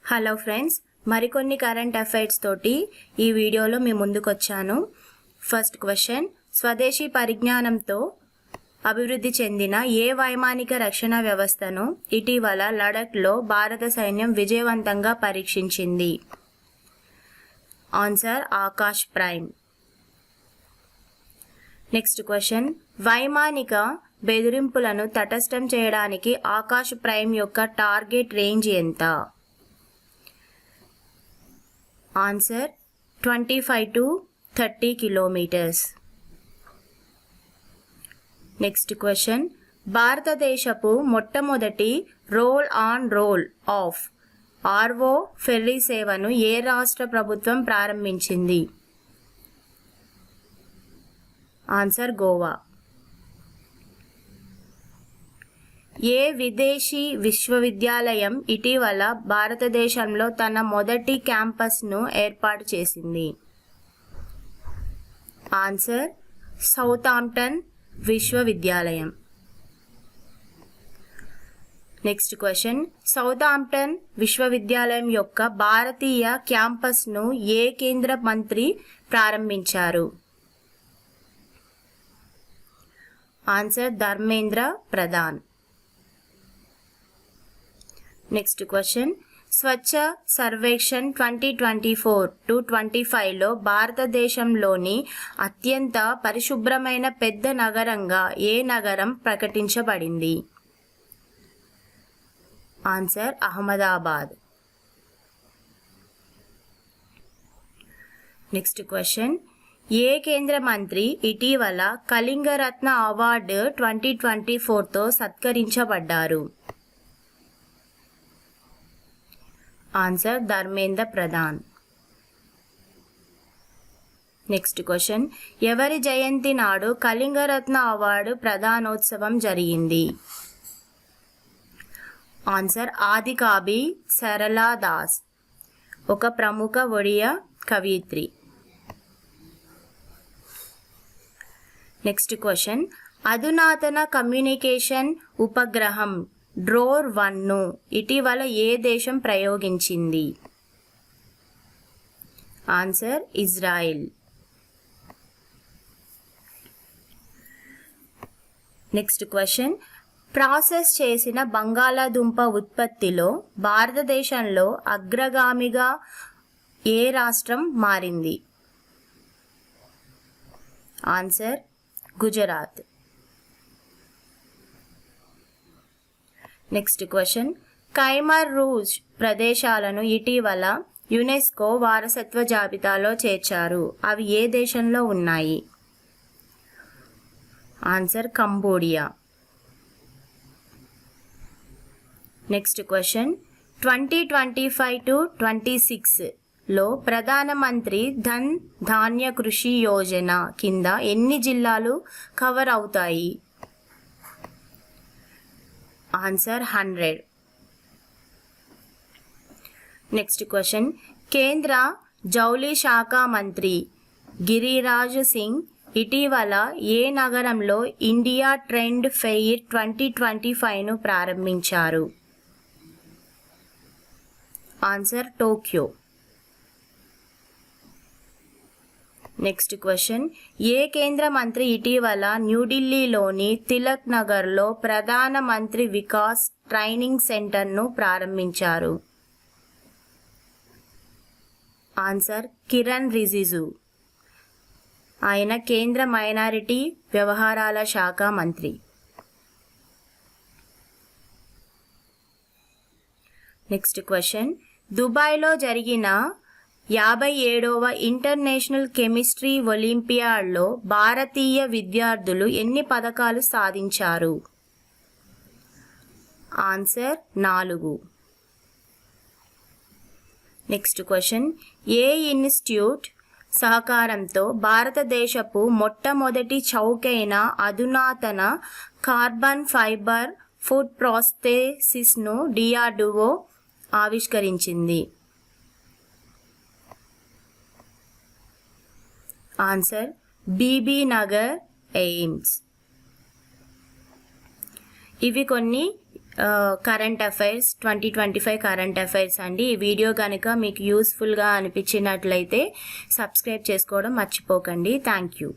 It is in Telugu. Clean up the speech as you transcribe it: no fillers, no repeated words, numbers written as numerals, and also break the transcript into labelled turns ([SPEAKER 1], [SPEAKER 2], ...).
[SPEAKER 1] హలో ఫ్రెండ్స్, మరికొన్ని కరెంట్ అఫైర్స్ తోటి ఈ వీడియోలో మీ ముందుకు వచ్చాను. ఫస్ట్ క్వశ్చన్, స్వదేశీ పరిజ్ఞానంతో అభివృద్ధి చెందిన ఏ వైమానిక రక్షణ వ్యవస్థను ఇటీవల లడఖ్లో భారత సైన్యం విజయవంతంగా పరీక్షించింది? Answer Akash prime. Next question, వైమానిక బెదిరింపులను తటస్థం చేయడానికి ఆకాష్ ప్రైమ్ యొక్క టార్గెట్ రేంజ్ ఎంత? Answer 25 to 30 kilometers. Next question, భారతదేశపు మొట్టమొదటి roll on roll off RO ferry సేవను ఏ రాష్ట్ర ప్రభుత్వం ప్రారంభించింది? ఆన్సర్ గోవా. ఏ విదేశీ విశ్వవిద్యాలయం ఇటీవల భారతదేశంలో తన మొదటి క్యాంపస్ను ఏర్పాటు చేసింది? ఆన్సర్ సౌతాంప్టన్ విశ్వవిద్యాలయం. నెక్స్ట్ క్వశ్చన్, సౌతాంప్టన్ విశ్వవిద్యాలయం యొక్క భారతీయ క్యాంపస్ను ఏ కేంద్ర మంత్రి ప్రారంభించారు? Answer Dharmendra Pradhan. Next question, Swachh Survekshan 2024-25లో భారతదేశంలోని అత్యంత పరిశుభ్రమైన పెద్ద నగరంగా ఏ నగరం ప్రకటించబడింది? ఆన్సర్ అహ్మదాబాద్. నెక్స్ట్ క్వశ్చన్, ఏ కేంద్ర మంత్రి ఇటీవల కళింగరత్న అవార్డు 2024తో సత్కరించబడ్డారు? Answer Dharmendra Pradhan. Next question, ఎవరి జయంతి నాడు కళింగరత్న అవార్డు ప్రదానోత్సవం జరిగింది? ఆన్సర్ ఆదికవి సరళా దాస్, ఒక ప్రముఖ ఒడియా కవయిత్రి. నెక్స్ట్ క్వశ్చన్, అధునాతన కమ్యూనికేషన్ ఉపగ్రహం డ్రోన్-1ను ఇటీవల ఏ దేశం ప్రయోగించింది? Answer Israel. Next question, process చేసిన బంగాళాదుంప ఉత్పత్తిలో భారతదేశంలో అగ్రగామిగా ఏ రాష్ట్రం మారింది? Answer Gujarat. Next question, Khmer Rouge ప్రదేశాలను ఇటీవల యునెస్కో వారసత్వ జాబితాలో చేర్చారు. అవి ఏ దేశంలో ఉన్నాయి? Answer Cambodia. నెక్స్ట్ క్వశ్చన్, 2025-26లో ప్రధానమంత్రి ధన్ ధాన్య కృషి యోజన కింద ఎన్ని జిల్లాలు కవర్ అవుతాయి? ఆన్సర్ 100. నెక్స్ట్ క్వశ్చన్, కేంద్ర జౌళి శాఖ మంత్రి గిరిరాజ్ సింగ్ ఇటీవల ఏ నగరంలో ఇండియా ట్రెండ్ ఫెయిర్ 2025ను ప్రారంభించారు? Answer Tokyo. నెక్స్ట్ క్వశ్చన్, ఏ కేంద్ర మంత్రి ఇటీవల న్యూఢిల్లీలోని తిలక్ నగర్లో ప్రధాన మంత్రి వికాస్ ట్రైనింగ్ సెంటర్ను ప్రారంభించారు? ఆన్సర్ కిరణ్ రిజిజు, ఆయన కేంద్ర మైనారిటీ వ్యవహారాల శాఖ మంత్రి. నెక్స్ట్ క్వశ్చన్, దుబాయ్లో జరిగిన 57వ ఇంటర్నేషనల్ కెమిస్ట్రీ ఒలింపియాడ్లో భారతీయ విద్యార్థులు ఎన్ని పతకాలు సాధించారు? ఆన్సర్ 4. నెక్స్ట్ క్వశ్చన్, ఏ ఇన్స్టిట్యూట్ సహకారంతో భారతదేశపు మొట్టమొదటి చౌకైన అధునాతన కార్బన్ ఫైబర్ ఫుడ్ ప్రాస్థెసిస్ను డిఆర్డిఓ ఆవిష్కరించింది? Answer Bibi Nagar AIIMS. ఇవి కొన్ని కరెంట్ అఫైర్స్ 2025 కరెంట్ అఫైర్స్ అండి. ఈ వీడియో కనుక మీకు యూస్ఫుల్గా అనిపించినట్లయితే సబ్స్క్రైబ్ చేసుకోవడం మర్చిపోకండి. Thank you.